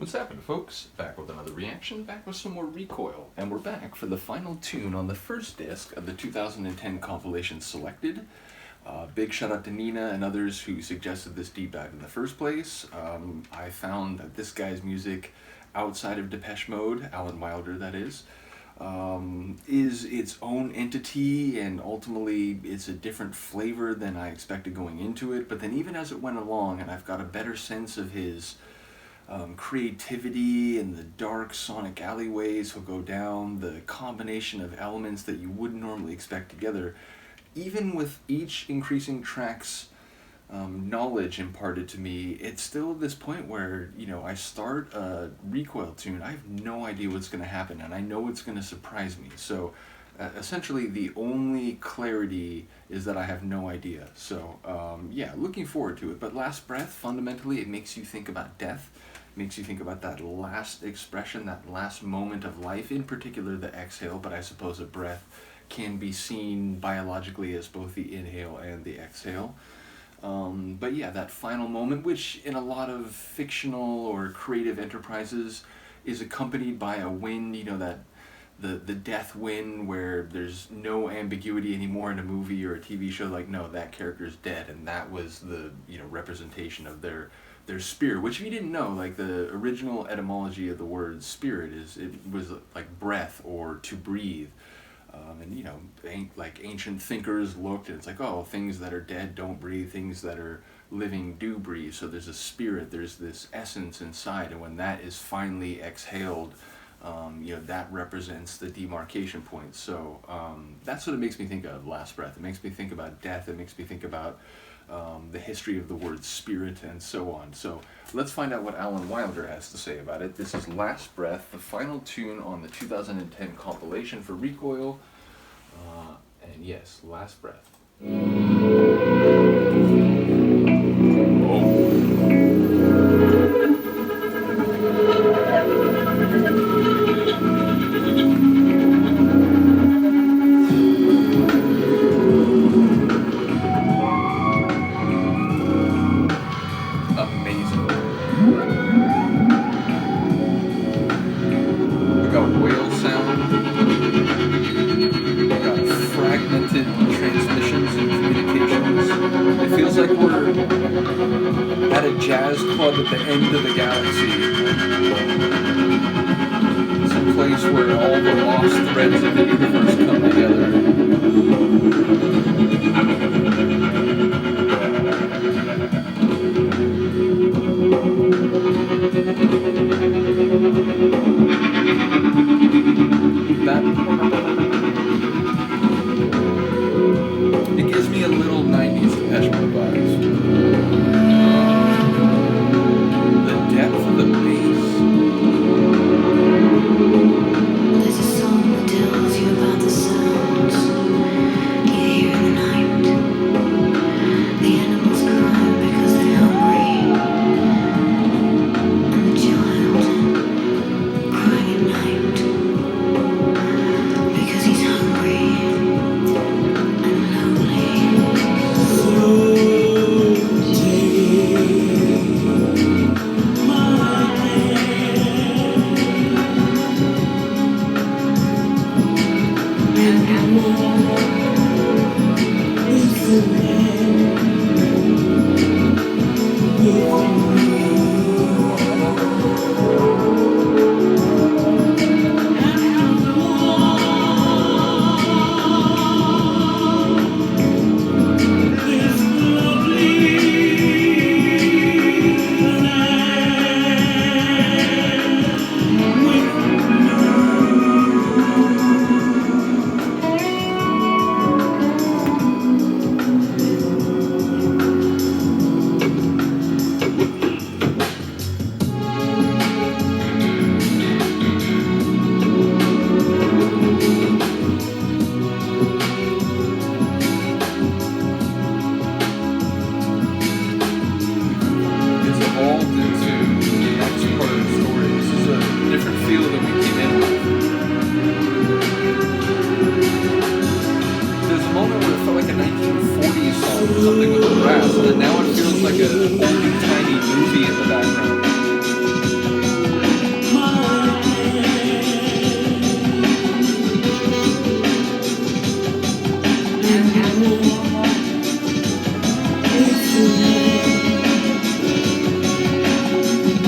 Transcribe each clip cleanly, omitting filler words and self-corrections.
What's happening, folks? Back with another reaction, back with some more Recoil, and we're back for the final tune on the first disc of the 2010 compilation Selected. Big shout out to Nina and others who suggested this deep dive in the first place. I found that this guy's music, outside of Depeche Mode, Alan Wilder that is its own entity, and ultimately it's a different flavor than I expected going into it. But then even as it went along, and I've got a better sense of his creativity and the dark sonic alleyways he'll go down, the combination of elements that you wouldn't normally expect together, even with each increasing track's knowledge imparted to me, it's still at this point where, I start a Recoil tune, I have no idea what's going to happen, and I know it's going to surprise me. So essentially the only clarity is that I have no idea. So yeah, looking forward to it. But Last Breath, fundamentally, it makes you think about death. Makes you think about that last expression, that last moment of life, in particular the exhale, but I suppose a breath can be seen biologically as both the inhale and the exhale. But yeah, that final moment, which in a lot of fictional or creative enterprises is accompanied by a wind, that the death wind where there's no ambiguity anymore in a movie or a TV show, like, no, that character's dead, and that was the representation of their spirit, which if you didn't know, like the original etymology of the word spirit it was like breath or to breathe. And like ancient thinkers looked, and it's like, oh, things that are dead don't breathe, things that are living do breathe. So there's a spirit, there's this essence inside, and when that is finally exhaled, that represents the demarcation point. So that's what it makes me think of, Last Breath. It makes me think about death. It makes me think about the history of the word spirit and so on. So let's find out what Alan Wilder has to say about it. This is Last Breath, the final tune on the 2010 compilation for Recoil. And yes, Last Breath. Transmissions and communications. It feels like we're at a jazz club at the end of the galaxy. Some place where all the lost threads of the universe come together. It gives me a little 90s Depeche Mode vibes. The depth of the bass. There's a song that tells you about the sounds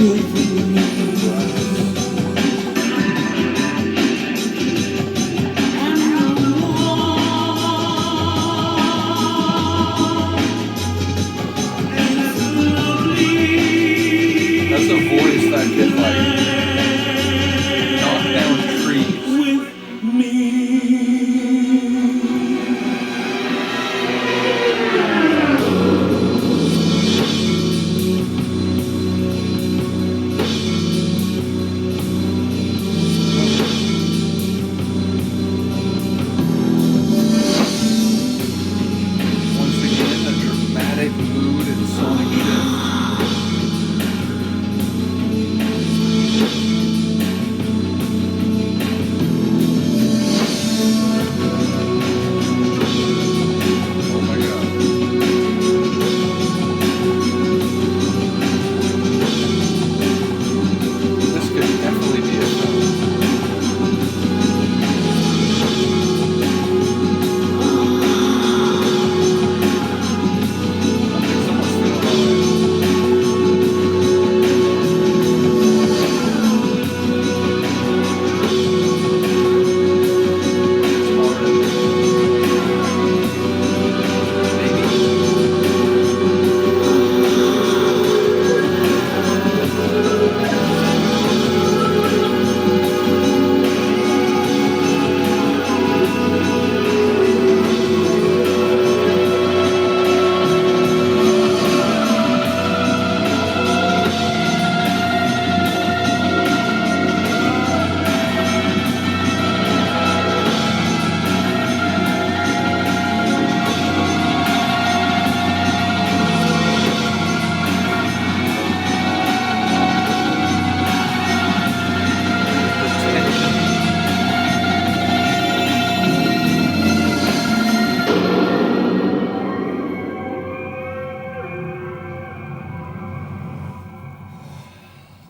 That's a voice that could like knock down trees. Once again, a dramatic mood and sonic shift. Oh my god. This could definitely be a film. I think someone's feeling all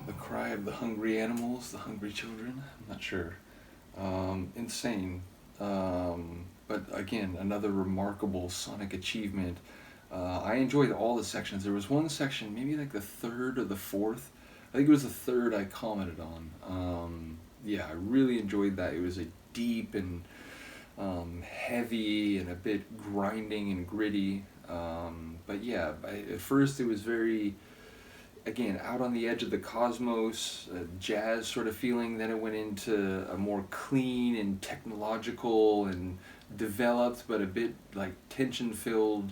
the cry of the hungry animals, the hungry children. I'm not sure. Insane. But again, another remarkable sonic achievement. I enjoyed all the sections. There was one section, maybe like the third or the fourth. I think it was the third I commented on. Yeah, I really enjoyed that. It was a deep and heavy and a bit grinding and gritty. But yeah, at first it was very, again, out on the edge of the cosmos, jazz sort of feeling. Then it went into a more clean and technological and developed, but a bit like tension-filled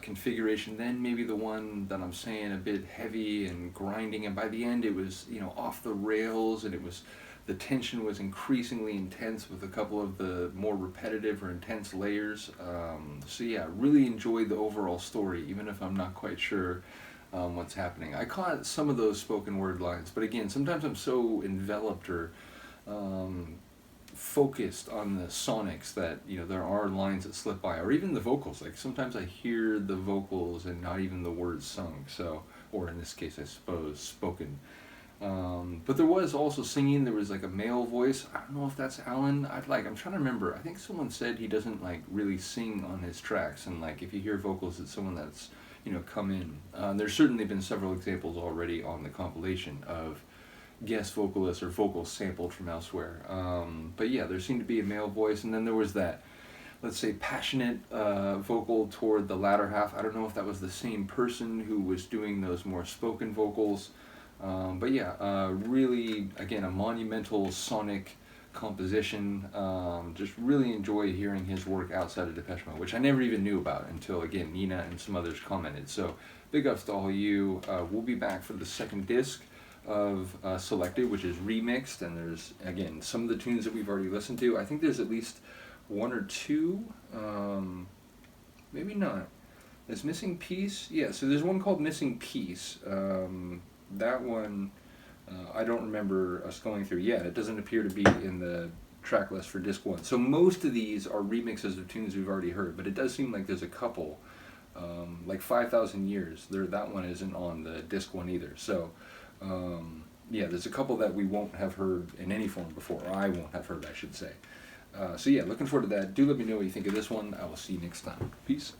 configuration. Then maybe the one that I'm saying, a bit heavy and grinding. And by the end, it was, you know, off the rails, and it was, the tension was increasingly intense with a couple of the more repetitive or intense layers. So yeah, really enjoyed the overall story, even if I'm not quite sure what's happening. I caught some of those spoken word lines, but again, sometimes I'm so enveloped or focused on the sonics that, you know, there are lines that slip by, or even the vocals. Like sometimes I hear the vocals and not even the words sung, so, or in this case I suppose spoken. But there was also singing. There was like a male voice. I don't know if that's Alan. I'm trying to remember. I think someone said he doesn't like really sing on his tracks, and like if you hear vocals, it's someone that's, you know, come in. There's certainly been several examples already on the compilation of guest vocalists or vocals sampled from elsewhere. But yeah, there seemed to be a male voice, and then there was that, let's say, passionate vocal toward the latter half. I don't know if that was the same person who was doing those more spoken vocals. But yeah, really, again, a monumental sonic composition. Just really enjoy hearing his work outside of Depeche Mode, which I never even knew about until, again, Nina and some others commented. So big ups to all of you. We'll be back for the second disc of Selected, which is remixed, and there's, again, some of the tunes that we've already listened to. I think there's at least one or two, maybe not. There's Missing Piece. Yeah, so there's one called Missing Piece. That one, I don't remember us going through yet. It doesn't appear to be in the track list for disc 1. So most of these are remixes of tunes we've already heard, but it does seem like there's a couple, like 5,000 Years. That one isn't on the disc 1 either. So yeah, there's a couple that we won't have heard in any form before, or I won't have heard, I should say. So yeah, looking forward to that. Do let me know what you think of this one. I will see you next time. Peace.